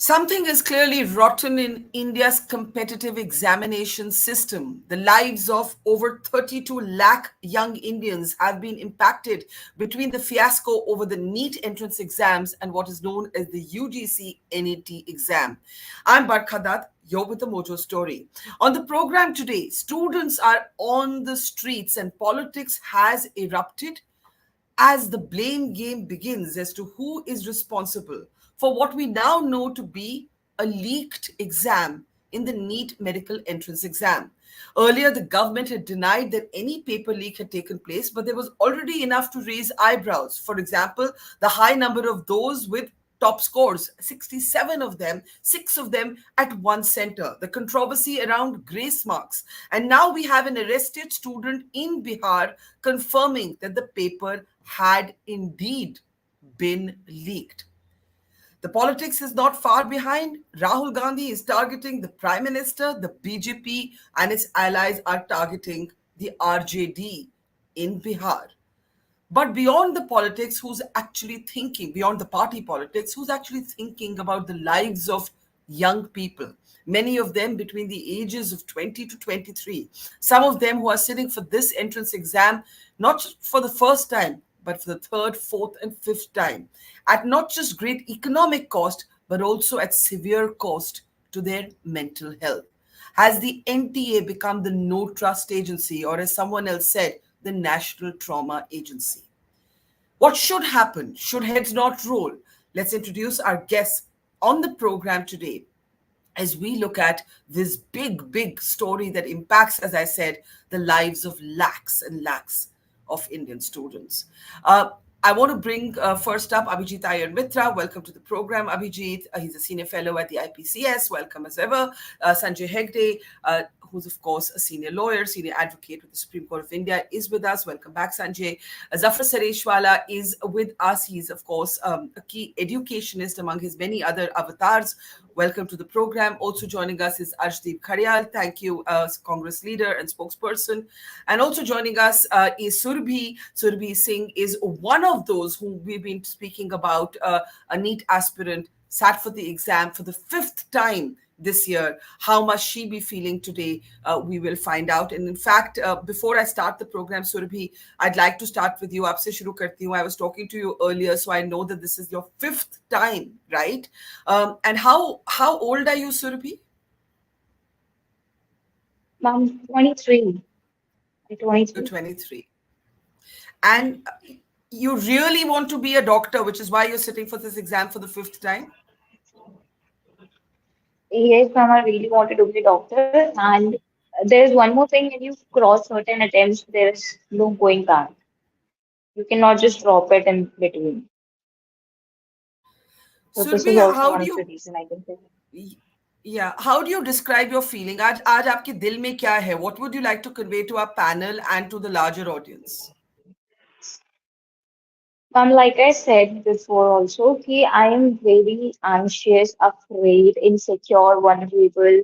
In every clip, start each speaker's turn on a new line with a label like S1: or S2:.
S1: Something is clearly rotten in India's competitive examination system. The lives of over 32 lakh young Indians have been impacted between the fiasco over the NEET entrance exams and what is known as the UGc-NET exam. I'm Barkha Dutt. You're with the Mojo story. On the program today, students are on the streets and politics has erupted as the blame game begins as to who is responsible for what we now know to be a leaked exam in the NEET medical entrance exam. Earlier, the government had denied that any paper leak had taken place, but there was already enough to raise eyebrows. For example, the high number of those with top scores, 67 of them, 6 of them at one center, the controversy around grace marks. And now we have an arrested student in Bihar confirming that the paper had indeed been leaked. The politics is not far behind. Rahul Gandhi is targeting the Prime Minister, the BJP, and its allies are targeting the RJD in Bihar. But beyond the politics, who's actually thinking, beyond the party politics, who's actually thinking about the lives of young people? Many of them between the ages of 20 to 23. Some of them who are sitting for this entrance exam, not for the first time, but for the third, fourth, and fifth time, at not just great economic cost, but also at severe cost to their mental health. Has the NTA become the no trust agency, or as someone else said, the National Trauma Agency? What should happen? Should heads not roll? Let's introduce our guests on the program today as we look at this big story that impacts, as I said, the lives of lakhs and lakhs of Indian students. I want to bring first up Abhijit Iyer Mitra. Welcome to the program, Abhijit. He's a senior fellow at the IPCS. Welcome as ever. Sanjay Hegde, who's of course a senior lawyer, senior advocate with the Supreme Court of India, is with us. Welcome back, Sanjay. Zafar Sareswala is with us. He's of course a key educationist among his many other avatars. Welcome to the program. Also joining us is Arshdeep Khadial. Thank you, Congress leader and spokesperson. And also joining us is Surbhi. Surbhi Singh is one of those whom we've been speaking about, a NEET aspirant, sat for the exam for the fifth time this year. How must she be feeling today? We will find out. And in fact, before I start the program, Surbhi, I'd like to start with you. Aapse shuru karti hu. I was talking to you earlier, so I know that this is your fifth time, right? And how old are you, Surbhi?
S2: I'm 23.
S1: You're 23. And you really want to be a doctor, which is why you're sitting for this exam for the fifth time?
S2: Yes, ma'am, I really wanted to be a doctor. And there's one more thing: when you cross certain attempts, there's no going back. You cannot just drop it in between. So this is
S1: Surbhi,
S2: also
S1: how
S2: one
S1: do
S2: of the
S1: you
S2: reason I can say.
S1: Yeah, how do you describe your feeling? आज आपके दिल में क्या है? What would you like to convey to our panel and to the larger audience?
S2: Like I said before also, कि I am very anxious, afraid, insecure, vulnerable,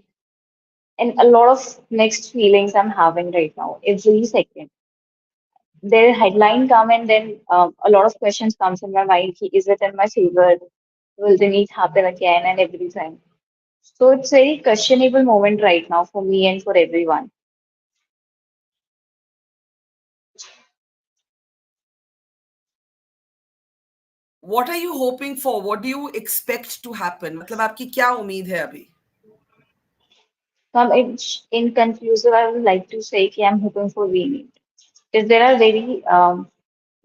S2: and a lot of mixed feelings I'm having right now. Every second. The headline come and then a lot of questions comes in my mind. Is it in my favor? Will the need happen again and everything? So it's very questionable moment right now for me and for everyone.
S1: What are you hoping for? What do you expect to happen? मतलब आपकी क्या उम्मीद है अभी?
S2: In conclusive, I would like to say that I'm hoping for winning. Because there are very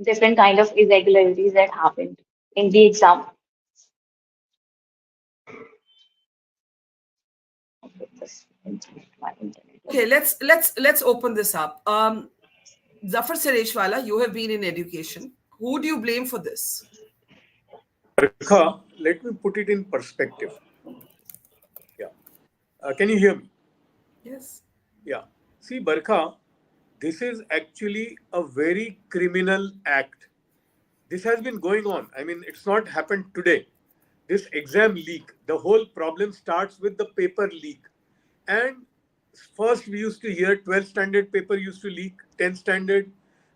S2: different kind of irregularities that happened in the exam.
S1: Okay, let's open this up. Zafar Sareshwala, you have been in education. Who do you blame for this?
S3: Barkha, let me put it in perspective. Yeah. Can you hear me?
S1: Yes.
S3: Yeah. See, Barkha, this is actually a very criminal act. This has been going on. I mean, it's not happened today. This exam leak, the whole problem starts with the paper leak. And first we used to hear 12th standard paper used to leak, 10th standard.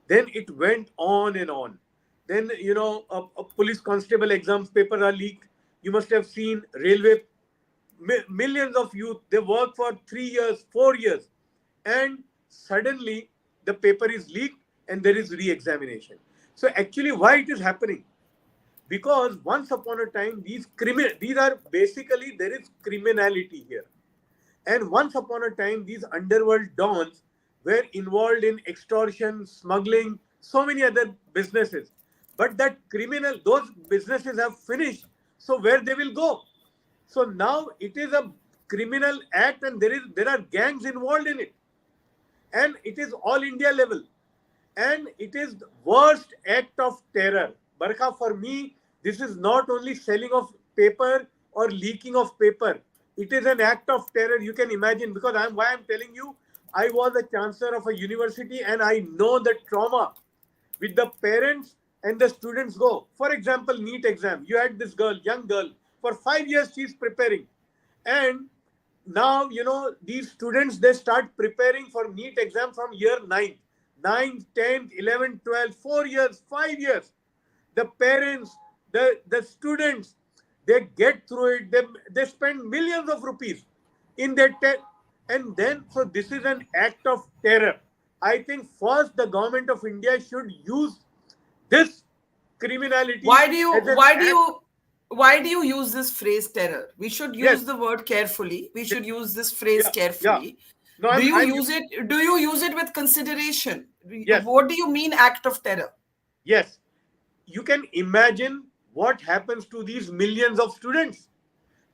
S3: Then it went on and on. Then, a police constable exams paper are leaked. You must have seen railway, millions of youth, they work for 3 years, 4 years, and suddenly the paper is leaked and there is re-examination. So actually why it is happening? Because once upon a time, these are basically, there is criminality here. And once upon a time, these underworld dons were involved in extortion, smuggling, so many other businesses. But that those businesses have finished. So where they will go? So now it is a criminal act and there are gangs involved in it. And it is all India level. And it is the worst act of terror. Barkha, for me, this is not only selling of paper or leaking of paper. It is an act of terror. You can imagine, because why I'm telling you, I was a chancellor of a university and I know the trauma with the parents and the students go. For example, NEET exam. You had this girl, young girl, for 5 years she's preparing. And now, these students, they start preparing for NEET exam from year 9th, 10th, 11th, 12th, 4 years, 5 years. The parents, the students, they get through it. They spend millions of rupees in their and then, so this is an act of terror. I think first the government of India should use this criminality.
S1: Why do you use this phrase terror? We should use the word carefully. We should use this phrase carefully.
S3: Yeah. No,
S1: do you use it with consideration?
S3: Yes.
S1: What do you mean act of terror?
S3: Yes. You can imagine what happens to these millions of students.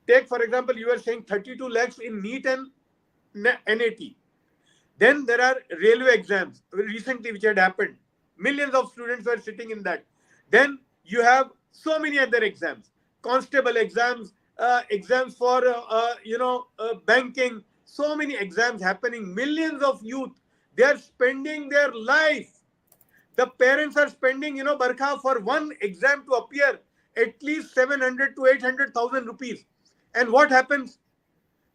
S3: Take, for example, you were saying 32 lakhs in NEET and NET. Then there are railway exams recently which had happened. Millions of students were sitting in that. Then you have so many other exams, constable exams, exams for banking, so many exams happening. Millions of youth, they are spending their life. The parents are spending, Barkha, for one exam to appear at least 700 to 800,000 rupees. And what happens?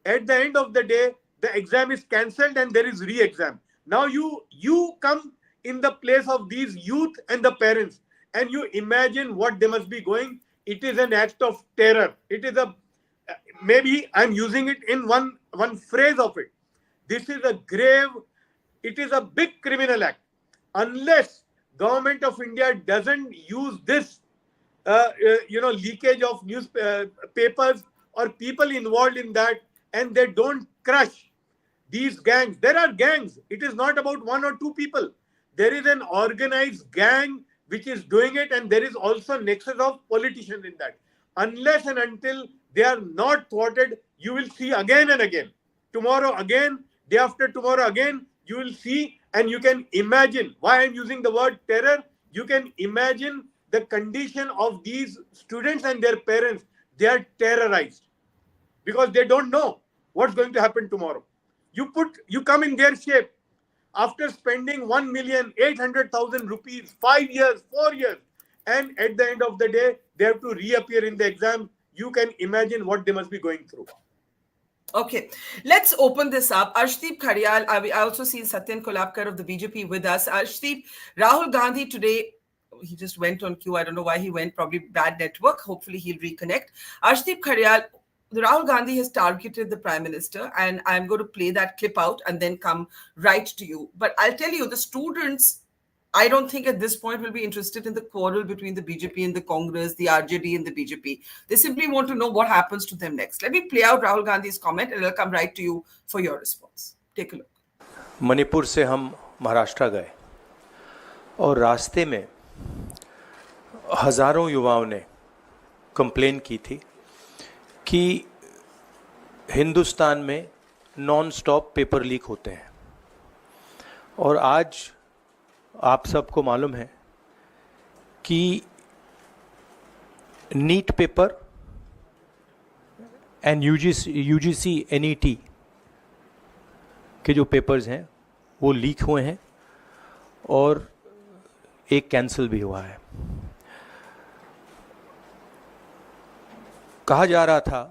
S3: At the end of the day, the exam is cancelled and there is re-exam. Now you come in the place of these youth and the parents, and you imagine what they must be going. It is an act of terror. It is maybe I'm using it in one phrase of it. This is it is a big criminal act. Unless government of India doesn't use this, leakage of newspapers or people involved in that, and they don't crush these gangs. There are gangs. It is not about 1 or 2 people. There is an organized gang which is doing it, and there is also nexus of politicians in that. Unless and until they are not thwarted, you will see again and again. Tomorrow again, day after tomorrow again, you will see, and you can imagine why I'm using the word terror. You can imagine the condition of these students and their parents. They are terrorized because they don't know what's going to happen tomorrow. You come in their shape. After spending 1,800,000 rupees, 5 years, 4 years, and at the end of the day, they have to reappear in the exam. You can imagine what they must be going through.
S1: Okay, let's open this up. Arshdeep Khadial, I also see Satyen Kulbakar of the BJP with us. Arshdeep, Rahul Gandhi today, he just went on queue. I don't know why he went, probably bad network. Hopefully he'll reconnect. Arshdeep Khadial, Rahul Gandhi has targeted the Prime Minister, and I'm going to play that clip out and then come right to you. But I'll tell you, the students, I don't think at this point will be interested in the quarrel between the BJP and the Congress, the RJD and the BJP. They simply want to know what happens to them next. Let me play out Rahul Gandhi's comment and I'll come right to you for your response. Take a look.
S4: Manipur से हम महाराष्ट्र गए और रास्ते में हज़ारों युवाओं ने complain की थी कि हिंदुस्तान में नॉन स्टॉप पेपर लीक होते हैं। और आज आप सबको मालूम है कि नीट पेपर एंड UGc-NET के जो पेपर्स हैं वो लीक हुए हैं और एक कैंसिल भी हुआ है। कहा जा रहा था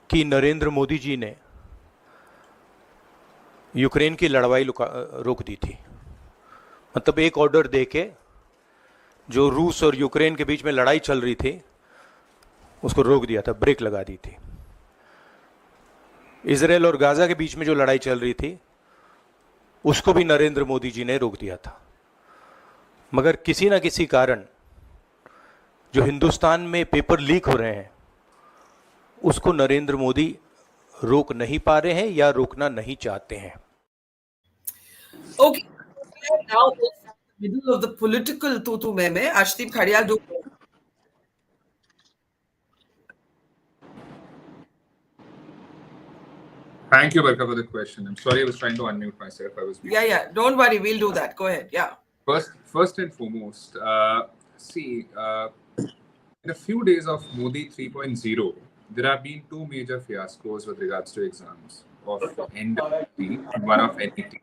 S4: कि नरेंद्र मोदी जी ने यूक्रेन की लड़ाई रोक दी थी। मतलब एक ऑर्डर देके जो रूस और यूक्रेन के बीच में लड़ाई चल रही थी उसको रोक दिया था, ब्रेक लगा दी थी। इजराइल और गाजा के बीच में जो लड़ाई चल रही थी उसको भी नरेंद्र मोदी जी ने रोक दिया था। मगर किसी ना किसी कारण जो हिंदुस्तान में पेपर लीक हो रहे हैं उसको नरेंद्र मोदी रोक नहीं पा रहे हैं या रोकना नहीं चाहते हैं।
S1: Okay, now in the middle of the political tutu meme, Ashdeep Khadial do.
S5: Thank you, Barkha, for the question. I'm sorry, I was trying to unmute myself. I was muted.
S1: Yeah. Don't worry, we'll do that. Go ahead. Yeah.
S5: First and foremost, in a few days of Modi 3.0, there have been two major fiascos with regards to exams of NEET and one of NET.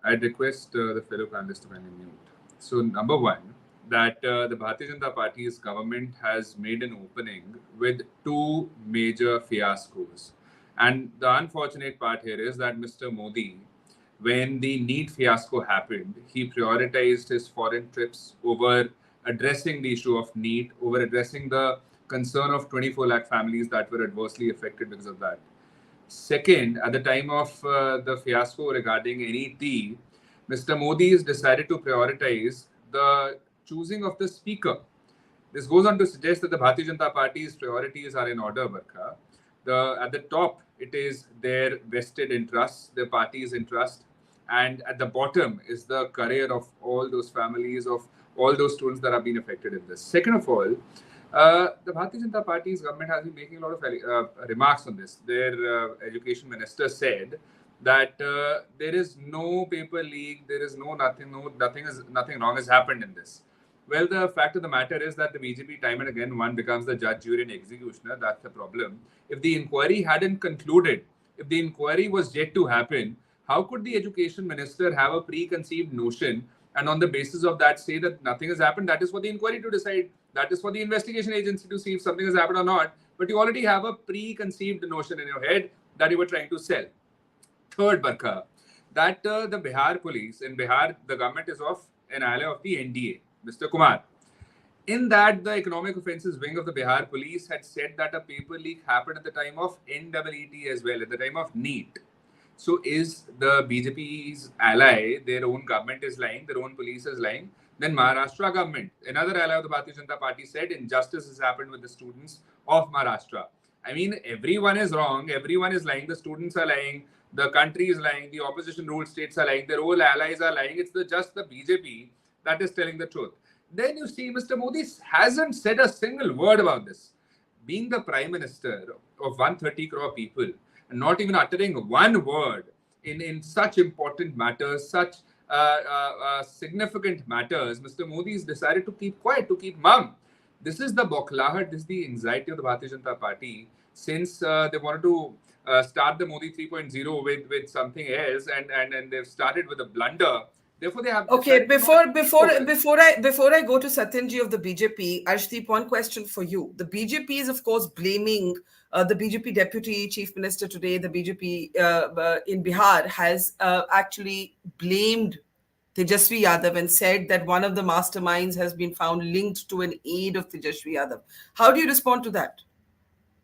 S5: I'd request the fellow panelists to kindly mute. So, number one, that the Bharatiya Janata Party's government has made an opening with two major fiascos. And the unfortunate part here is that Mr. Modi, when the NEET fiasco happened, he prioritized his foreign trips over addressing the issue of NEET, over addressing the concern of 24 lakh families that were adversely affected because of that. Second, at the time of the fiasco regarding NET, Mr. Modi has decided to prioritize the choosing of the speaker. This goes on to suggest that the Bharatiya Janata Party's priorities are in order, Barkha. At the top, it is their vested interests, their party's interest, and at the bottom is the career of all those families, of all those students that have been affected in this. Second of all, the Bharatiya Janata Party's government has been making a lot of remarks on this. Their education minister said that there is no paper leak, there is nothing wrong has happened in this. Well, the fact of the matter is that the BJP time and again one becomes the judge, jury and executioner. That's the problem. If the inquiry hadn't concluded, if the inquiry was yet to happen, how could the education minister have a preconceived notion and on the basis of that say that nothing has happened? That is for the inquiry to decide. That is for the investigation agency to see if something has happened or not. But you already have a preconceived notion in your head that you were trying to sell. Third, Barkha, that the Bihar police, in Bihar, the government is of an ally of the NDA, Mr. Kumar. In that, the economic offences wing of the Bihar police had said that a paper leak happened at the time of NEET as well, at the time of NEET. So is the BJP's ally, their own government is lying, their own police is lying? Then Maharashtra government, another ally of the Bharatiya Janata Party, said injustice has happened with the students of Maharashtra. I mean, everyone is wrong, everyone is lying, the students are lying, the country is lying, the opposition ruled states are lying, their whole allies are lying. It's just the BJP that is telling the truth. Then you see Mr. Modi hasn't said a single word about this. Being the Prime Minister of 130 crore people and not even uttering one word in such important matters, such significant matters, Mr. Modi has decided to keep quiet, to keep mum. This is the bochlahat, this is the anxiety of the Bharatiya Janata Party since they wanted to start the Modi 3.0 with something else and they've started with a blunder. Therefore, they have.
S1: Okay, before I go to Satyenji of the BJP, Arshdeep, one question for you. The BJP is, of course, blaming the BJP Deputy Chief Minister today. The BJP in Bihar has actually blamed Tejashwi Yadav and said that one of the masterminds has been found linked to an aide of Tejashwi Yadav. How do you respond to that?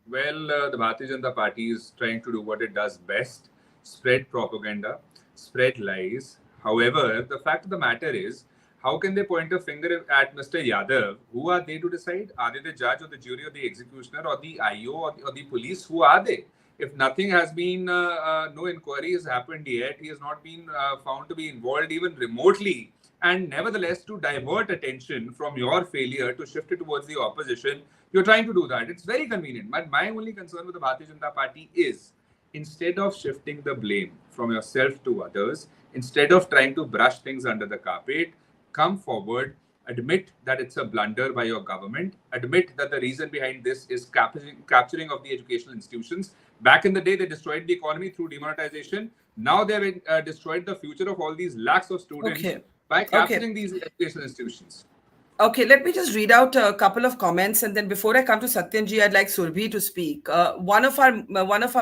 S5: Well, the Bharatiya Janata Party is trying to do what it does best: spread propaganda, spread lies. However, the fact of the matter is, how can they point a finger at Mr. Yadav? Who are they to decide? Are they the judge or the jury or the executioner or the IO or the police? Who are they? If nothing has been, no inquiry has happened yet, he has not been found to be involved even remotely. And nevertheless, to divert attention from your failure to shift it towards the opposition, you're trying to do that. It's very convenient. But my only concern with the Bharatiya Janata Party is, instead of shifting the blame from yourself to others, instead of trying to brush things under the carpet, come forward, admit that it's a blunder by your government, admit that the reason behind this is capturing of the educational institutions. Back in the day, they destroyed the economy through demonetization. Now they've destroyed the future of all these lakhs of students by capturing these educational institutions.
S1: Okay, let me just read out a couple of comments, and then before I come to Satyanji, I'd like Surbhi to speak. One of our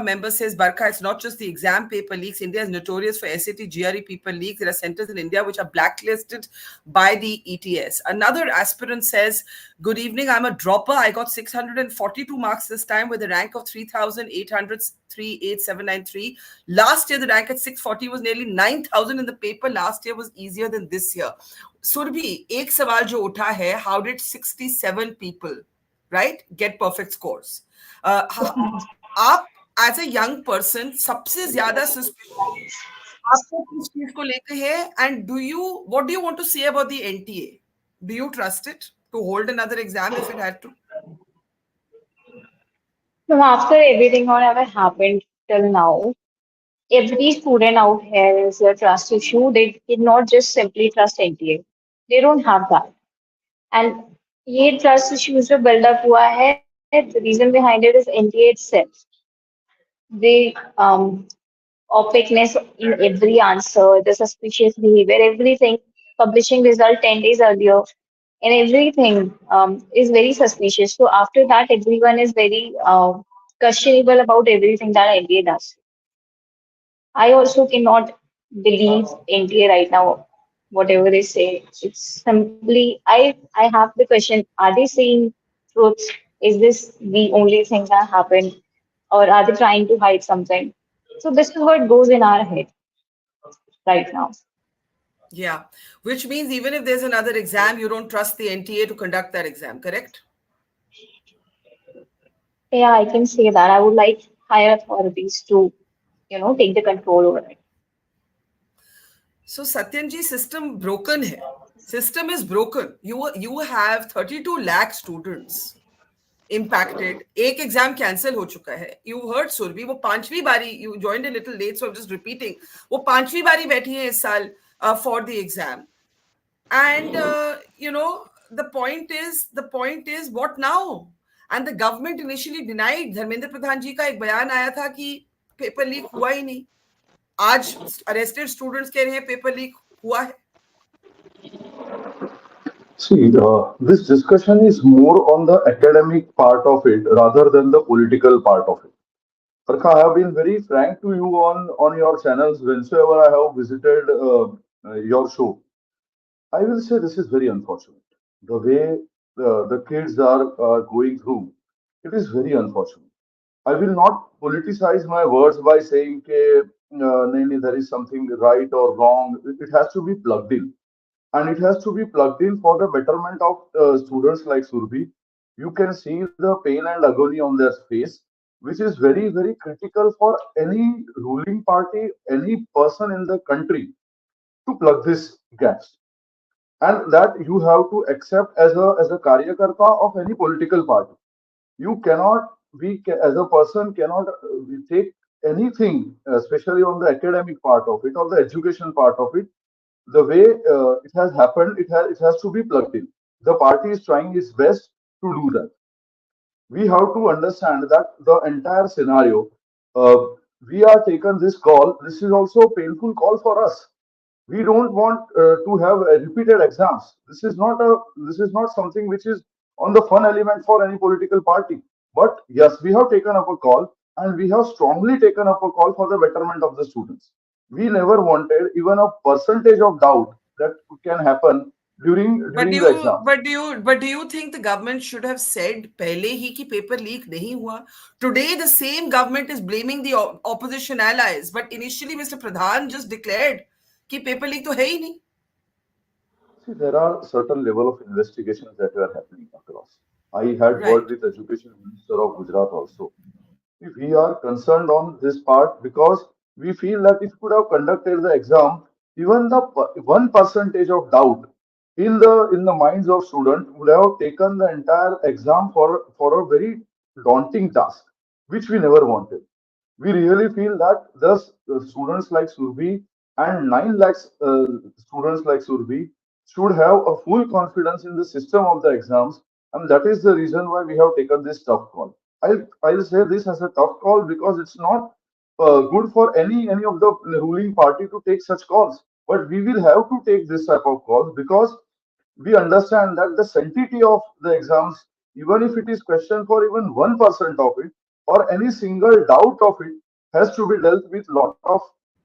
S1: members says, "Barkha, it's not just the exam paper leaks. India is notorious for SAT, GRE paper leaks. There are centers in India which are blacklisted by the ETS." Another aspirant says, "Good evening. I'm a dropper. I got 642 marks this time with a rank of 3,803,8793. Last year, the rank at 640 was nearly 9,000, and the paper last year was easier than this year." Surabhi एक सवाल जो उठा है, how did 67 people right get perfect scores? आप as a young person सबसे ज्यादा suspicious आपको किस चीज को लेकर है, and what do you want to say about the NTA? Do you trust it to hold another exam if it had to?
S2: So after everything whatever happened till now, every student out here is a trust issue. They did not just simply trust NTA. They don't have that. And ये trust issues जो build up हुआ है, the reason behind it is NTA itself. The opaqueness in every answer, the suspicious behavior, everything, publishing result 10 days earlier, and everything is very suspicious. So after that, everyone is very questionable about everything that NTA does. I also cannot believe NTA right now, whatever they say. It's simply I have the question: are they saying truth? Is this the only thing that happened, or are they trying to hide something? So this is what goes in our head right now.
S1: Yeah, which means even if there's another exam, you don't trust the NTA to conduct that exam, correct?
S2: Yeah, I can say that. I would like higher authorities to, take the control over it.
S1: So Satyanji, system broken hai. System is broken. You have 32 lakh students impacted. एक exam cancel हो चुका है. You heard Surabhi, वो पांचवी बारी, you joined a little late, so I'm just repeating. वो पांचवी बारी बैठी है इस साल for the exam. And the point is what now? And the government initially denied. Dharmendra Pradhan जी का एक बयान आया था कि पेपर लीक हुआ ही नहीं. आज अरेस्टेड स्टूडेंट्स कह रहे हैं पेपर लीक हुआ है.
S6: See, this discussion is more on the academic part of it rather than the political part of it. Parkha, I have been very frank to you on your channels whenever I have visited your show. I will say this is very unfortunate. The way the kids are going through, it is very unfortunate. I will not politicize my words by saying that there is something right or wrong. It has to be plugged in. And it has to be plugged in for the betterment of students like Surbhi. You can see the pain and agony on their face, which is very, very critical for any ruling party, any person in the country to plug this gaps. And that you have to accept as a karyakarta of any political party. You cannot as a person cannot take anything, especially on the academic part of it or the education part of it, the way it has happened. It has to be plugged in. The party is trying its best to do that. We have to understand that the entire scenario, uh, we are taken this call. This is also a painful call for us. We don't want to have repeated exams. This is not something which is on the fun element for any political party. But yes, we have taken up a call, and we have strongly taken up a call for the betterment of the students. We never wanted even a percentage of doubt that can happen during
S1: But do
S6: during the
S1: you
S6: exams.
S1: but do you but do you think the government should have said पहले ही कि paper leak नहीं हुआ? Today the same government is blaming the opposition allies, but initially Mr. Pradhan just declared कि paper leak तो है ही नहीं.
S6: See, there are certain level of investigations that were happening across. I had
S1: Right.
S6: word with Education Minister of Gujarat also. We are concerned on this part because we feel that if you could have conducted the exam, even the 1% of doubt in the minds of students would have taken the entire exam for a very daunting task, which we never wanted. We really feel that the students like Surbhi and 9 lakhs students like Surbhi should have a full confidence in the system of the exams, and that is the reason why we have taken this tough call. I'll say this as a tough call because it's not good for any of the ruling party to take such calls. But we will have to take this type of calls because we understand that the sanctity of the exams, even if it is questioned for even 1% of it, or any single doubt of it, has to be dealt with lot of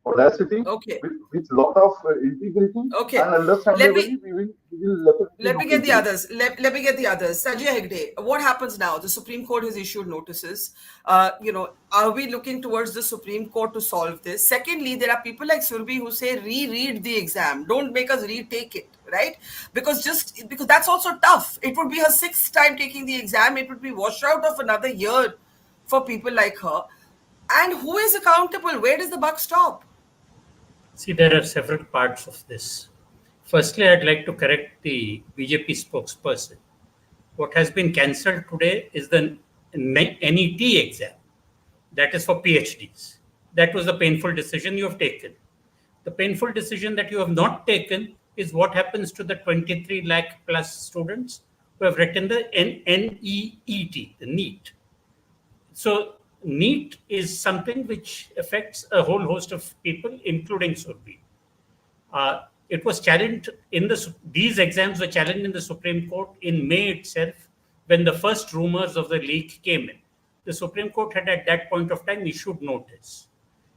S6: audacity,
S1: Okay.
S6: with lot of integrity,
S1: Okay.
S6: and
S1: Let
S6: understandably,
S1: me
S6: we will definitely
S1: let me
S6: look
S1: get the
S6: into it.
S1: others. Let me get the others. Sanjay Hegde, what happens now? The Supreme Court has issued notices. Are we looking towards the Supreme Court to solve this? Secondly, there are people like Surbi who say reread the exam. Don't make us retake it, right? Because that's also tough. It would be her sixth time taking the exam. It would be washed out of another year for people like her. And who is accountable? Where does the buck stop?
S7: See, there are several parts of this. Firstly, I'd like to correct the BJP spokesperson. What has been cancelled today is the NET exam. That is for PhDs. That was the painful decision you have taken. The painful decision that you have not taken is what happens to the 23 lakh plus students who have written the NEET, the NEET. So NEET is something which affects a whole host of people, including Surbi. It was challenged these exams were challenged in the Supreme Court in May itself when the first rumors of the leak came in. The Supreme Court had at that point of time issued notice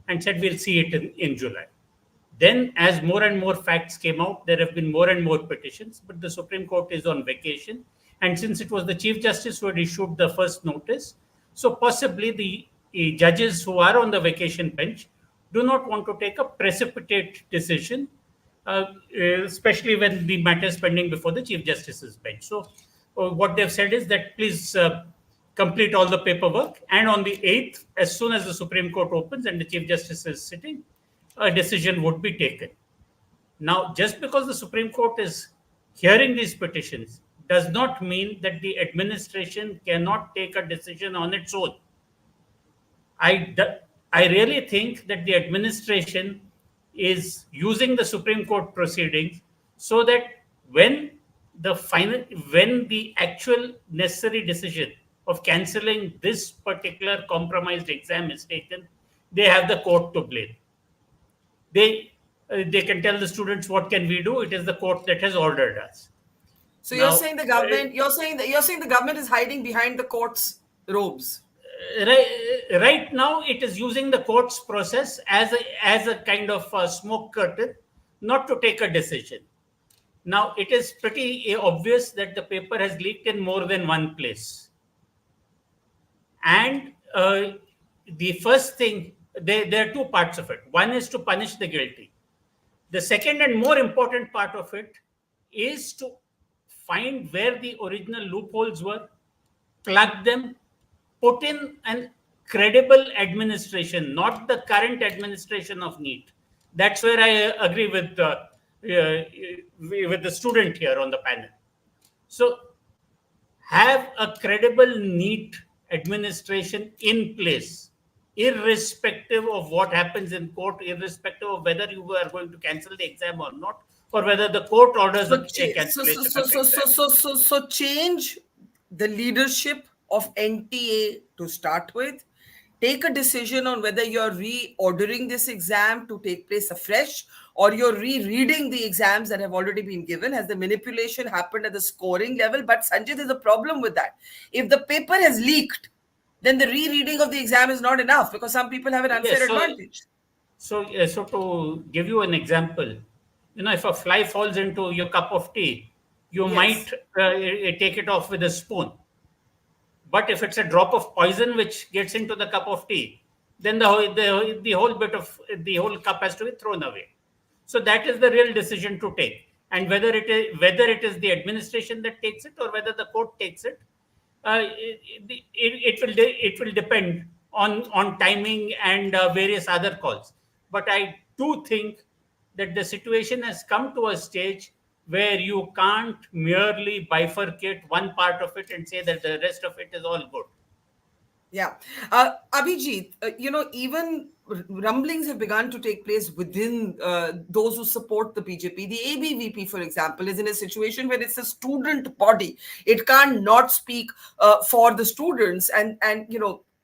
S7: and said we'll see it in July. Then, as more and more facts came out, there have been more and more petitions, but the Supreme Court is on vacation. And since it was the Chief Justice who had issued the first notice, so possibly the judges who are on the vacation bench do not want to take a precipitate decision, especially when the matter is pending before the Chief Justice's bench. So, what they've said is that please complete all the paperwork, and on the 8th, as soon as the Supreme Court opens and the Chief Justice is sitting, a decision would be taken. Now, just because the Supreme Court is hearing these petitions does not mean that the administration cannot take a decision on its own. I really think that the administration is using the Supreme Court proceedings so that when the actual necessary decision of cancelling this particular compromised exam is taken, they have the court to blame. They can tell the students, what can we do? It is the court that has ordered us.
S1: So you're saying the government. You're saying the government is hiding behind the court's robes.
S7: Right now, it is using the court's process as a kind of a smoke curtain, not to take a decision. Now, it is pretty obvious that the paper has leaked in more than one place, and the first thing, there are two parts of it. One is to punish the guilty. The second and more important part of it is to find where the original loopholes were, plug them, put in a credible administration, not the current administration of NEET. That's where I agree with the student here on the panel. So have a credible NEET administration in place, irrespective of what happens in court, irrespective of whether you are going to cancel the exam or not, or whether the court orders a cancellation of the exam.
S1: So change the leadership of NTA to start with. Take a decision on whether you're reordering this exam to take place afresh, or you're rereading the exams that have already been given. Has the manipulation happened at the scoring level? But Sanjay, there's a problem with that. If the paper has leaked, then the rereading of the exam is not enough, because some people have an unfair advantage.
S7: So to give you an example, if a fly falls into your cup of tea, you might take it off with a spoon. But if it's a drop of poison which gets into the cup of tea, then the whole cup has to be thrown away. So that is the real decision to take. And whether it is the administration that takes it or whether the court takes it, it will depend on timing and various other calls. But I do think that the situation has come to a stage where you can't merely bifurcate one part of it and say that the rest of it is all good.
S1: Yeah. Abhijit, even rumblings have begun to take place within those who support the BJP. The ABVP, for example, is in a situation where it's a student body. It can't not speak for the students. And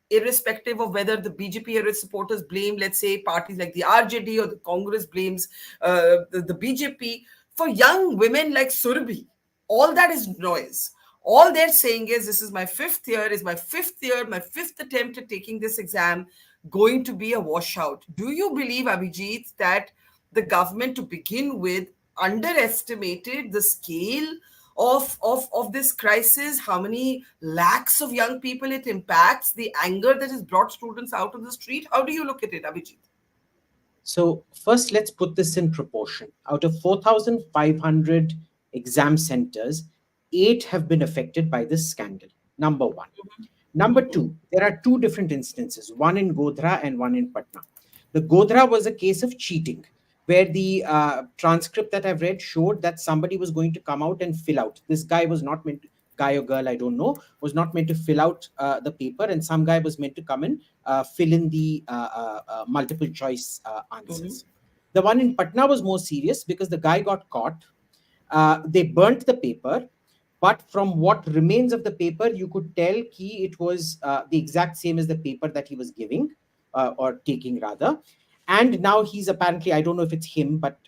S1: irrespective of whether the BJP or its supporters blame, let's say, parties like the RJD or the Congress blames the BJP, for young women like Surbi, All that is noise. All they're saying is, this is my fifth year, my fifth attempt at taking this exam, going to be a washout. Do you believe, Abhijit, that the government, to begin with, underestimated the scale of this crisis, how many lakhs of young people it impacts, the anger that has brought students out on the street? How do you look at it, Abhijit?
S8: So first, let's put this in proportion. Out of 4,500 exam centers, 8 have been affected by this scandal. Number one. Number two, there are two different instances, one in Godhra and one in Patna. The Godhra was a case of cheating, where the transcript that I've read showed that somebody was going to come out and fill out. This guy was not meant to, guy or girl, I don't know, was not meant to fill out the paper, and some guy was meant to come and fill in the multiple choice answers. The one in Patna was more serious because the guy got caught. They burnt the paper, but from what remains of the paper, you could tell it was the exact same as the paper that he was giving or taking rather. And now he's apparently, I don't know if it's him, but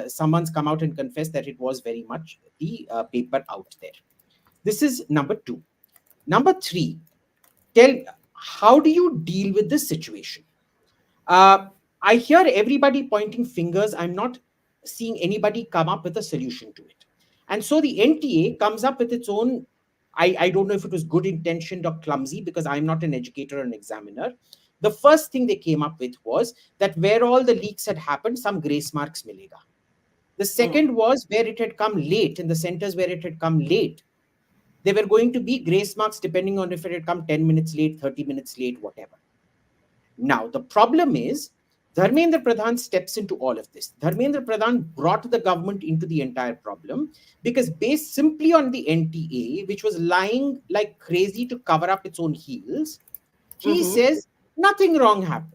S8: someone's come out and confessed that it was very much the paper out there. This is number two. Number three, how do you deal with this situation? I hear everybody pointing fingers. I'm not seeing anybody come up with a solution to it. And so the NTA comes up with its own, I don't know if it was good intentioned or clumsy, because I'm not an educator or an examiner. The first thing they came up with was that where all the leaks had happened, some grace marks milega. The second was where it had come late, in the centers where it had come late, there were going to be grace marks depending on if it had come 10 minutes late, 30 minutes late, whatever. Now, the problem is, Dharmendra Pradhan steps into all of this. Dharmendra Pradhan brought the government into the entire problem because based simply on the NTA, which was lying like crazy to cover up its own heels, he says nothing wrong happened.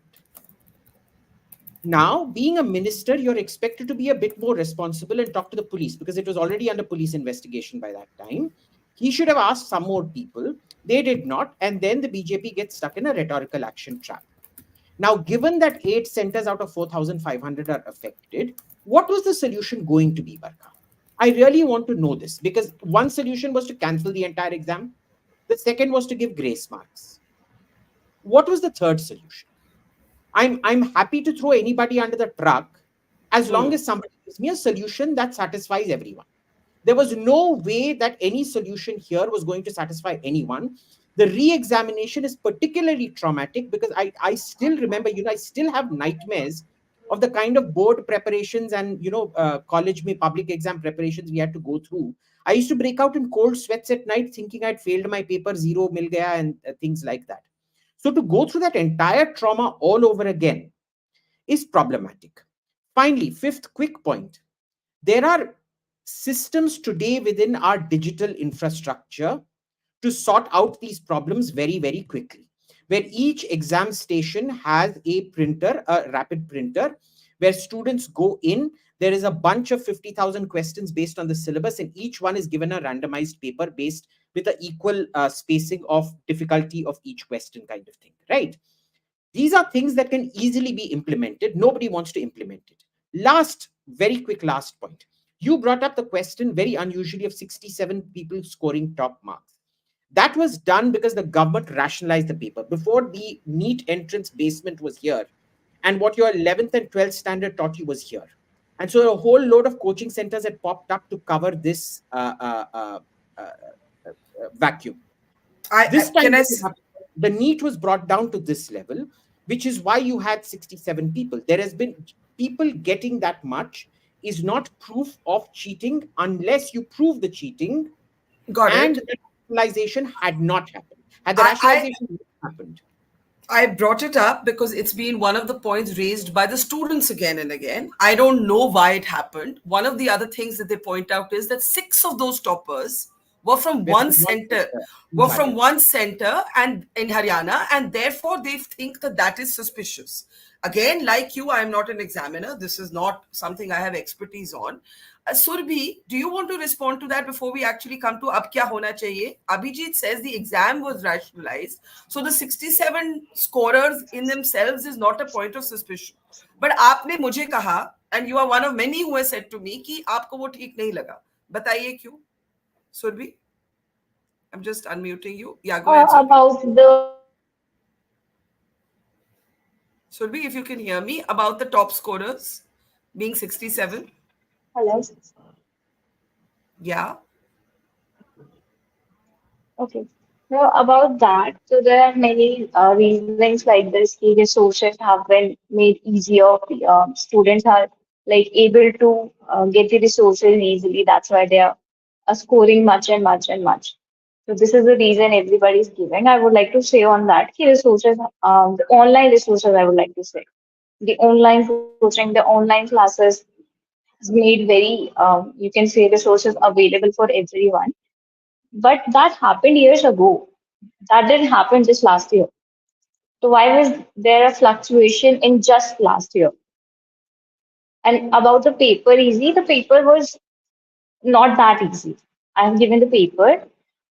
S8: Now, being a minister, you're expected to be a bit more responsible and talk to the police because it was already under police investigation by that time. He should have asked some more people. They did not. And then the BJP gets stuck in a rhetorical action trap. Now, given that 8 centers out of 4,500 are affected, what was the solution going to be, Barkha? I really want to know this because one solution was to cancel the entire exam. The second was to give grace marks. What was the third solution? I'm happy to throw anybody under the truck as long as somebody gives me a solution that satisfies everyone. There was no way that any solution here was going to satisfy anyone. The re-examination is particularly traumatic because I still remember, I still have nightmares of the kind of board preparations and, college में public exam preparations we had to go through. I used to break out in cold sweats at night thinking I'd failed my paper, 0 mil gaya, and things like that. So to go through that entire trauma all over again is problematic. Finally, fifth quick point. There are systems today within our digital infrastructure to sort out these problems very, very quickly, where each exam station has a printer, a rapid printer, where students go in. There is a bunch of 50,000 questions based on the syllabus, and each one is given a randomized paper based with an equal spacing of difficulty of each question kind of thing, right? These are things that can easily be implemented. Nobody wants to implement it. Very quick last point. You brought up the question very unusually of 67 people scoring top marks. That was done because the government rationalized the paper. Before, the NEET entrance basement was here, and what your 11th and 12th standard taught you was here. And so a whole load of coaching centers had popped up to cover this vacuum. This time, the NEET was brought down to this level, which is why you had 67 people. There has been people getting that much is not proof of cheating unless you prove the cheating. And the rationalization had not happened. Had the rationalization not happened,
S1: I brought it up because it's been one of the points raised by the students again and again. I don't know why it happened. One of the other things that they point out is that 6 of those toppers were from one center, and in Haryana, and therefore they think that that is suspicious. Again, like you, I'm not an examiner. This is not something I have expertise on. Surbhi, do you want to respond to that before we actually come to ab kya hona chahiye? Abhijit says the exam was rationalized. So the 67 scorers in themselves is not a point of suspicion. But aapne mujhe kaha, and you are one of many who has said to me, कि आपको वो ठीक नहीं लगा. बताइए क्यों? Surbi? I'm just unmuting you. Yeah, go ahead, Surbi.
S2: About the
S1: Surbi, if you can hear me, about the top scorers being 67.
S2: hello.
S1: Yeah.
S2: Okay. So about that, so there are many reasons like this. The resources have been made easier. Students are like able to get the resources easily. That's why they are scoring much and much and much. So this is the reason everybody is giving. I would like to say on that, key resources, the online resources. I would like to say the online coaching, the online classes is made very. You can say resources available for everyone. But that happened years ago. That didn't happen just last year. So why was there a fluctuation in just last year? And about the paper easy, the paper was not that easy. I have given the paper,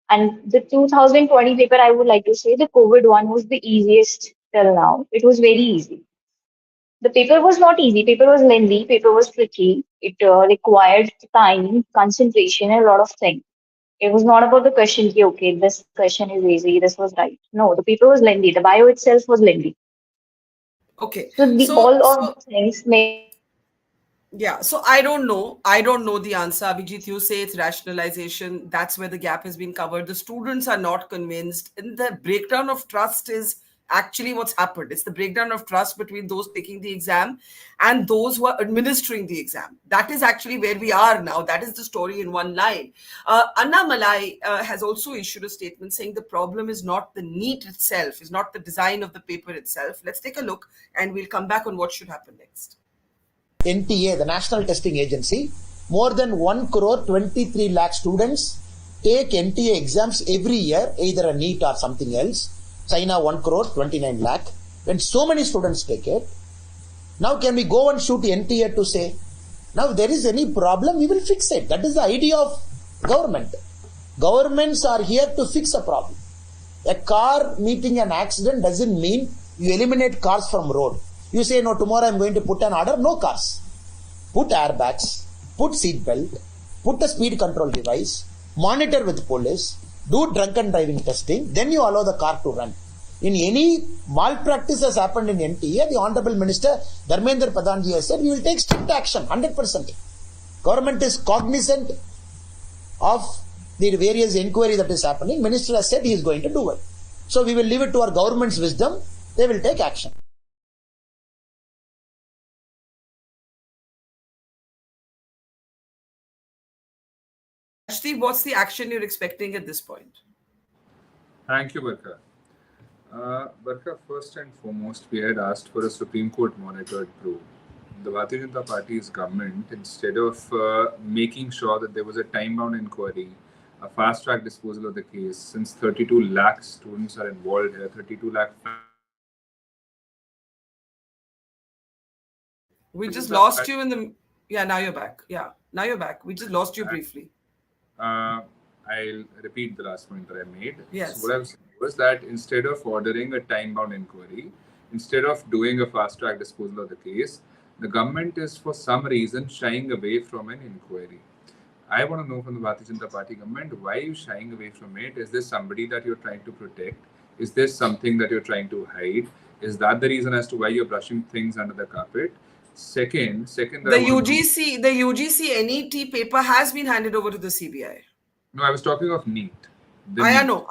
S2: and the 2020 paper, I would like to say the COVID one was the easiest till now. It was very easy. The paper was not easy. Paper was lengthy. Paper was tricky. It required time, concentration, and a lot of things. It was not about the question, ki, okay, this question is easy, this was right. No, the paper was lengthy. The bio itself was lengthy.
S1: Okay.
S2: So the
S1: So,
S2: all
S1: so
S2: of things made it
S1: yeah, so I don't know. I don't know the answer. Abhijit, you say it's rationalization. That's where the gap has been covered. The students are not convinced. And the breakdown of trust is actually what's happened. It's the breakdown of trust between those taking the exam and those who are administering the exam. That is actually where we are now. That is the story in one line. Anna Malai has also issued a statement saying the problem is not the NEET itself, is not the design of the paper itself. Let's take a look and we'll come back on what should happen next.
S9: NTA, the National Testing Agency, more than 1 crore 23 lakh students take NTA exams every year, either a NEET or something else. China 1 crore 29 lakh. When so many students take it, now can we go and shoot NTA to say, now if there is any problem, we will fix it. That is the idea of government. Governments are here to fix a problem. A car meeting an accident doesn't mean you eliminate cars from road. You say, no, tomorrow I'm going to put an order, no cars. Put airbags, put seat belt, put a speed control device, monitor with police, do drunken driving testing, then you allow the car to run. In any malpractice has happened in NTA, the Honorable Minister Dharmendra Pradhan has said, we will take strict action, 100%. Government is cognizant of the various inquiry that is happening. Minister has said he is going to do it. So we will leave it to our government's wisdom. They will take action.
S1: Steve, what's the action you're expecting at this point?
S5: Thank you, Barkha. Barkha, first and foremost, we had asked for a Supreme Court monitored probe. The Bharatiya Janata Party's government, instead of making sure that there was a time-bound inquiry, a fast-track disposal of the case, since 32 lakh students are involved here, 32 lakh.
S1: We just lost you in the... Yeah, now you're back. Yeah, now you're back. We just lost you briefly.
S5: I'll repeat the last point that I made.
S1: Yes.
S5: So what I was saying was that instead of ordering a time-bound inquiry, instead of doing a fast-track disposal of the case, the government is for some reason shying away from an inquiry. I want to know from the Bharatiya Janata Party government, why are you shying away from it? Is this somebody that you're trying to protect? Is this something that you're trying to hide? Is that the reason as to why you're brushing things under the carpet? Second,
S1: the UGc-NET paper has been handed over to the CBI.
S5: No, I was talking of NEET.
S1: I know.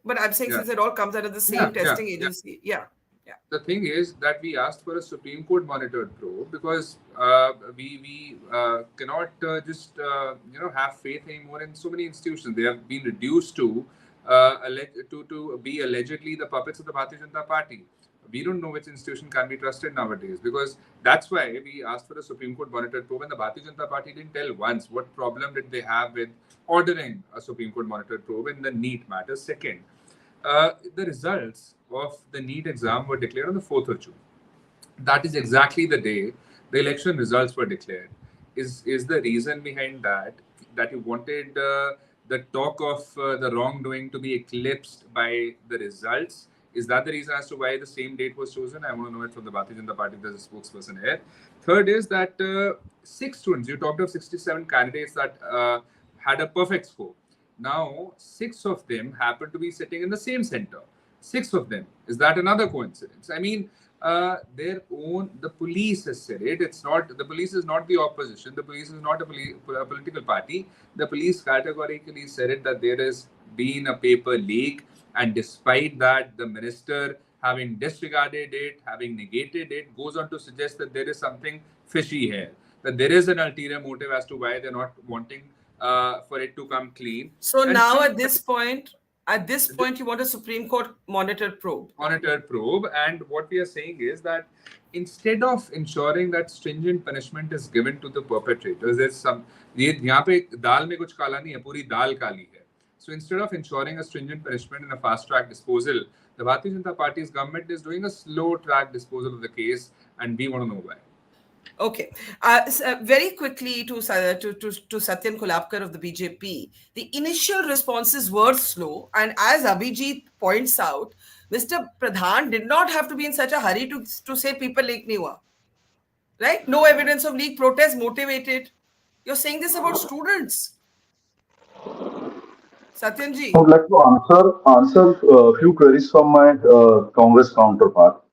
S1: But I'm saying since it all comes under the same testing agency. Yeah.
S5: The thing is that we asked for a Supreme Court monitored probe because we cannot just have faith anymore in so many institutions. They have been reduced to be allegedly the puppets of the Bharatiya Janata Party. We don't know which institution can be trusted nowadays, because that's why we asked for a Supreme Court monitored probe, and the Bharatiya Janata Party didn't tell once what problem did they have with ordering a Supreme Court monitored probe in the NEET matter. Second, the results of the NEET exam were declared on the 4th of June. That is exactly the day the election results were declared. Is the reason behind that you wanted the talk of the wrongdoing to be eclipsed by the results? Is that the reason as to why the same date was chosen? I want to know it from the Bharatiya Janata Party. There's a spokesperson here. Third is that 6 students, you talked of 67 candidates that had a perfect score. Now, 6 of them happen to be sitting in the same center. 6 of them. Is that another coincidence? I mean, the police has said it. It's not, the police is not the opposition. The police is not a political party. The police categorically said it, that there has been a paper leak. And despite that, the minister, having disregarded it, having negated it, goes on to suggest that there is something fishy here, that there is an ulterior motive as to why they're not wanting for it to come clean.
S1: So
S5: and
S1: now at this point, you want a Supreme Court monitored probe.
S5: And what we are saying is that instead of ensuring that stringent punishment is given to the perpetrators, there's some, यहाँ पे दाल में कुछ काला नहीं है, पूरी दाल काली है. So instead of ensuring a stringent punishment and a fast-track disposal, the Bharatiya Janata Party's government is doing a slow-track disposal of the case, and we want to know why.
S1: Okay. Very quickly to Satyen Kulbakar of the BJP, the initial responses were slow, and as Abhijit points out, Mr. Pradhan did not have to be in such a hurry to say people leak nahi hua. Right? No evidence of leak, protest motivated. You're saying this about students. Satyen ji.
S6: I would like to answer a few queries from my Congress counterpart.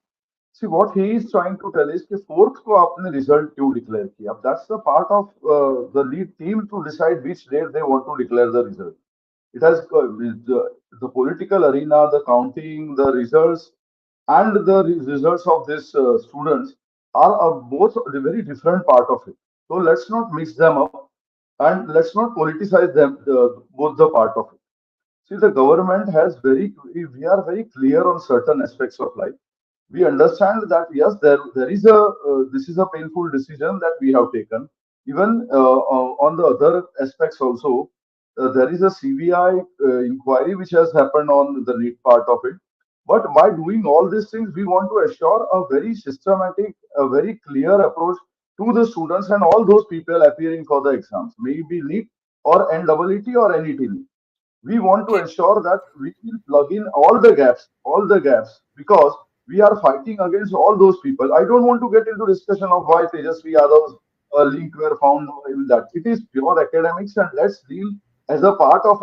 S6: See, what he is trying to tell is that 4th को आपने result क्यों declare किया? That's the part of the lead team to decide which date they want to declare the result. It has the political arena, the counting, the results, and the results of these students are both a very different part of it. So let's not mix them up and let's not politicize them, both the part of it. See, the government has we are very clear on certain aspects of life. We understand that yes, there is this is a painful decision that we have taken. Even on the other aspects also, there is a CBI inquiry which has happened on the NEET part of it. But by doing all these things, we want to assure a very systematic, a very clear approach to the students and all those people appearing for the exams, maybe NEET or NEET or NET. We want to ensure that we will plug in all the gaps, because we are fighting against all those people. I don't want to get into discussion of why Tejashwi Yadav's link were found in that. It is pure academics, and let's deal as a part of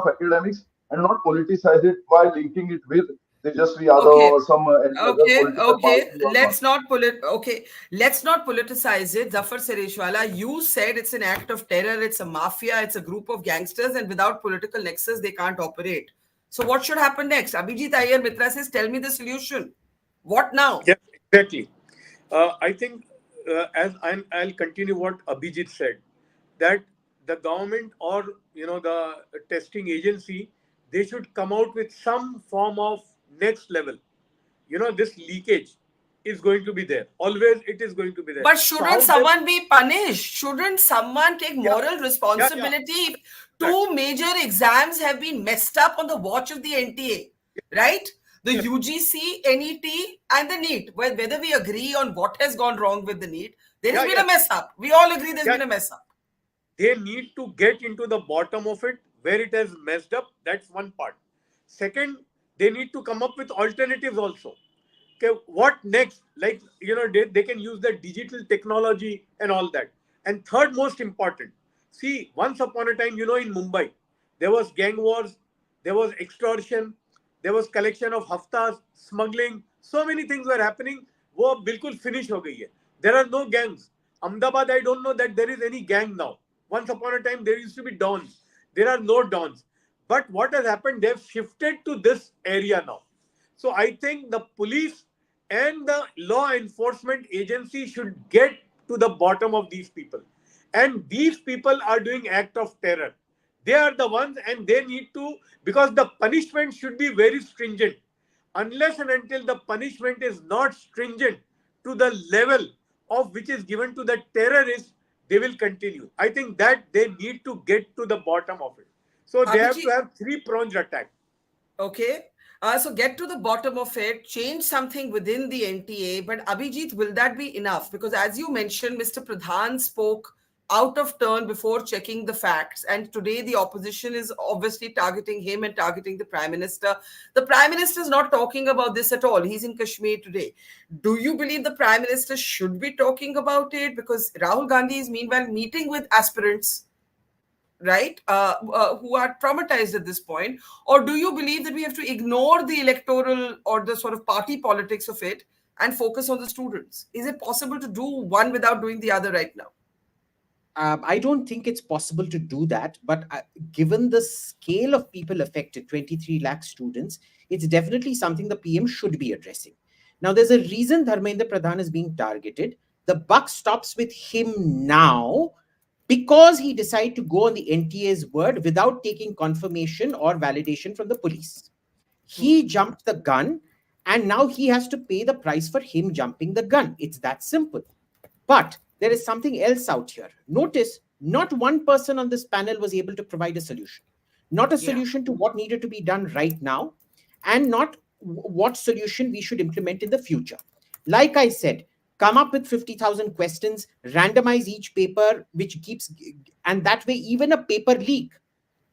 S6: academics and not politicize it by linking it with Tejashwi Yadav or some other political party.
S1: Let's not politicize it. Zafar Sareswala, you said it's an act of terror, it's a mafia, it's a group of gangsters, and without political nexus, they can't operate. So what should happen next? Abhijit Iyer Mitra says, tell me the solution. What now?
S3: Yes, exactly. I think, I'll continue what Abhijit said, that the government or the testing agency, they should come out with some form of next level. This leakage is going to be there. Always it is going to be there.
S1: But shouldn't someone be punished? Shouldn't someone take moral responsibility? Two major exams have been messed up on the watch of the NTA, right? The UGc-NET and the NEET. Whether we agree on what has gone wrong with the NEET, there has been a mess up. We all agree there's been a mess up.
S3: They need to get into the bottom of it, where it has messed up. That's one part. Second, they need to come up with alternatives also. Okay, what next? Like, they can use the digital technology and all that. And third most important, see, once upon a time, in Mumbai, there was gang wars, there was extortion, there was collection of haftas, smuggling, so many things were happening. Wo bilkul finish ho gayi hai. There are no gangs. Ahmedabad, I don't know that there is any gang now. Once upon a time, there used to be dons. There are no dons. But what has happened, they've shifted to this area now. So I think the police and the law enforcement agency should get to the bottom of these people. And these people are doing act of terror. They are the ones, and they need to, because the punishment should be very stringent. Unless and until the punishment is not stringent to the level of which is given to the terrorists, they will continue. I think that they need to get to the bottom of it. So they have to have three-pronged attack.
S1: Okay. So get to the bottom of it, change something within the NTA. But Abhijit, will that be enough? Because as you mentioned, Mr. Pradhan spoke out of turn before checking the facts. And today the opposition is obviously targeting him and targeting the Prime Minister. The Prime Minister is not talking about this at all. He's in Kashmir today. Do you believe the Prime Minister should be talking about it? Because Rahul Gandhi is meanwhile meeting with aspirants. right, who are traumatized at this point? Or do you believe that we have to ignore the electoral or the sort of party politics of it and focus on the students? Is it possible to do one without doing the other right now?
S8: I don't think it's possible to do that, but given the scale of people affected, 23 lakh students, it's definitely something the PM should be addressing. Now, there's a reason Dharmendra Pradhan is being targeted. The buck stops with him now because he decided to go on the NTA's word without taking confirmation or validation from the police. He jumped the gun, and now he has to pay the price for him jumping the gun. It's that simple. But there is something else out here. Notice, not one person on this panel was able to provide a solution. Not a solution to what needed to be done right now, and not what solution we should implement in the future. Like I said, come up with 50,000 questions, randomize each paper, which keeps, and that way, even a paper leak,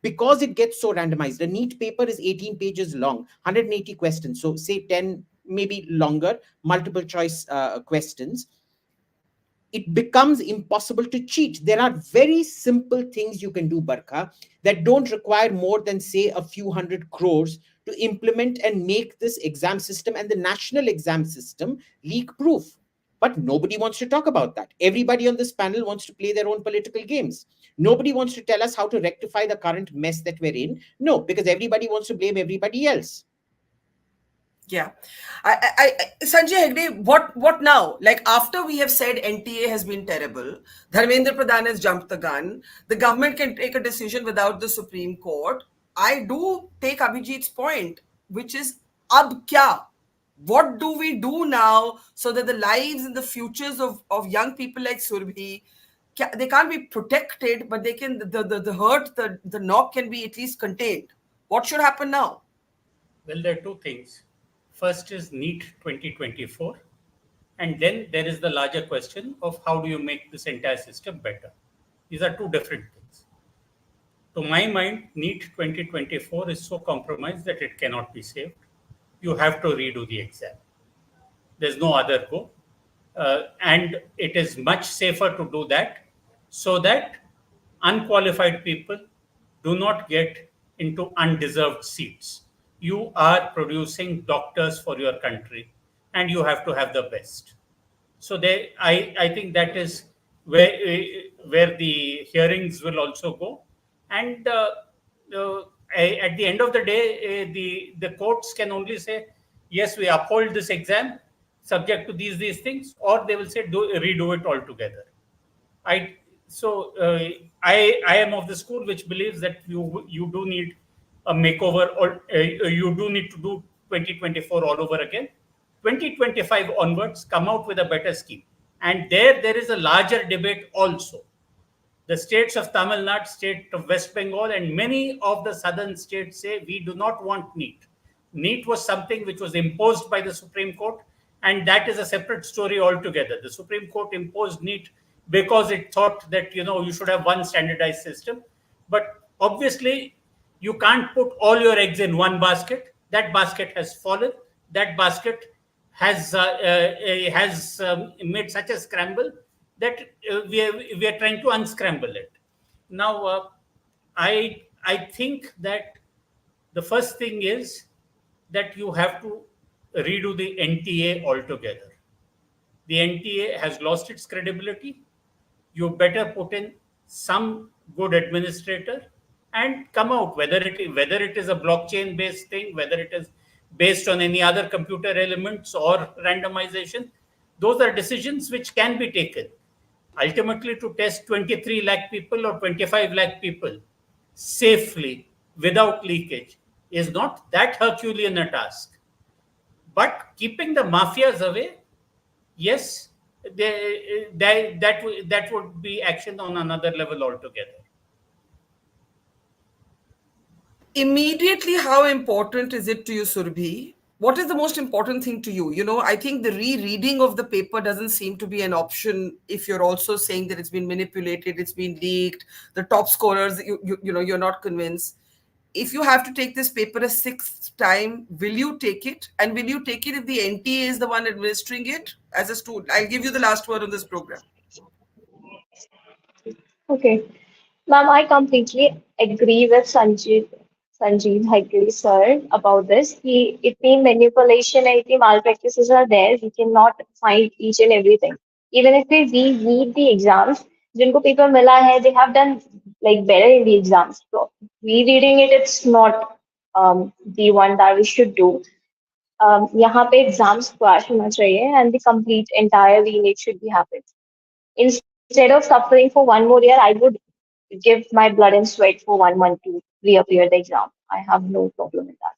S8: because it gets so randomized. A NEET paper is 18 pages long, 180 questions. So say 10, maybe longer, multiple choice questions. It becomes impossible to cheat. There are very simple things you can do, Barkha, that don't require more than, say, a few hundred crores to implement and make this exam system and the national exam system leak proof. But nobody wants to talk about that. Everybody on this panel wants to play their own political games. Nobody wants to tell us how to rectify the current mess that we're in. No, because everybody wants to blame everybody else.
S1: Yeah. Sanjay Hegde, what now? Like, after we have said NTA has been terrible, Dharmendra Pradhan has jumped the gun, the government can take a decision without the Supreme Court. I do take Abhijit's point, which is, ab kya? What do we do now so that the lives and the futures of young people like Surbhi, they can't be protected, but they can, the hurt, the knock can be at least contained? What should happen now?
S7: Well, there are two things. First is NEET 2024, and then there is the larger question of how do you make this entire system better. These are two different things. To my mind, NEET 2024 is so compromised that it cannot be saved. You have to redo the exam. There's no other go. And it is much safer to do that so that unqualified people do not get into undeserved seats. You are producing doctors for your country, and you have to have the best. So I think that is where the hearings will also go. And at the end of the day, the courts can only say, yes, we uphold this exam subject to these things, or they will say redo it altogether. I am of the school which believes that you do need a makeover, or you do need to do 2024 all over again. 2025 onwards, come out with a better scheme. And there is a larger debate also. The states of Tamil Nadu, state of West Bengal, and many of the southern states say we do not want NEET. NEET was something which was imposed by the Supreme Court, and that is a separate story altogether. The Supreme Court imposed NEET because it thought that you should have one standardized system. But obviously, you can't put all your eggs in one basket. That basket has fallen. That basket has made such a scramble that we are trying to unscramble it. Now, I think that the first thing is that you have to redo the NTA altogether. The NTA has lost its credibility. You better put in some good administrator and come out, whether it is a blockchain based thing, whether it is based on any other computer elements or randomization. Those are decisions which can be taken. Ultimately, to test 23 lakh people or 25 lakh people safely without leakage is not that Herculean a task. But keeping the mafias away, yes, that would be action on another level altogether.
S1: Immediately, how important is it to you, Surbhi? What is the most important thing to you? I think the rereading of the paper doesn't seem to be an option if you're also saying that it's been manipulated, it's been leaked, the top scorers, you're not convinced. If you have to take this paper a sixth time, will you take it? And will you take it if the NTA is the one administering it as a student? I'll give you the last word on this program.
S2: Okay. Ma'am, I completely agree with Sanjeev Hegde sir about this. इतनी manipulation है, इतनी malpractices are there. We cannot find each and everything. Even if we read the exams, जिनको paper मिला है, they have done like better in the exams. So rereading it, it's not the one that we should do. यहाँ पे exams crash होना चाहिए and the complete entire re-NEET should be happening. Instead of suffering for one more year, I would give my blood and sweat for 1 month to reappear the exam. I have no problem with that.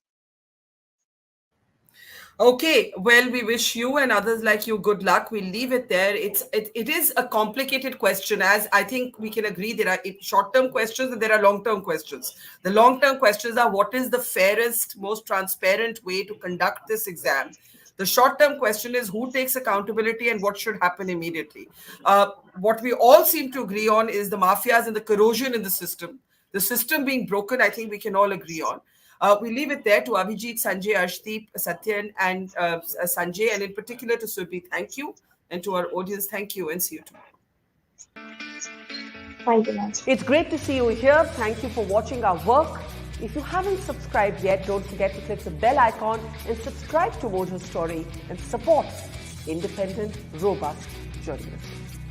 S1: Okay, well, we wish you and others like you good luck. We'll leave it there. It is a complicated question, as I think we can agree there are short-term questions and there are long-term questions. The long-term questions are what is the fairest, most transparent way to conduct this exam? The short-term question is who takes accountability and what should happen immediately. What we all seem to agree on is the mafias and the corrosion in the system. The system being broken, I think we can all agree on. We leave it there to Abhijit, Sanjay, Arshdeep, Satyen, and Sanjay, and in particular to Surbhi. Thank you. And to our audience, thank you, and see you tomorrow.
S2: Thank you, ma'am.
S10: It's great to see you here. Thank you for watching our work. If you haven't subscribed yet, don't forget to click the bell icon and subscribe to Mojo Story and support independent, robust journalism.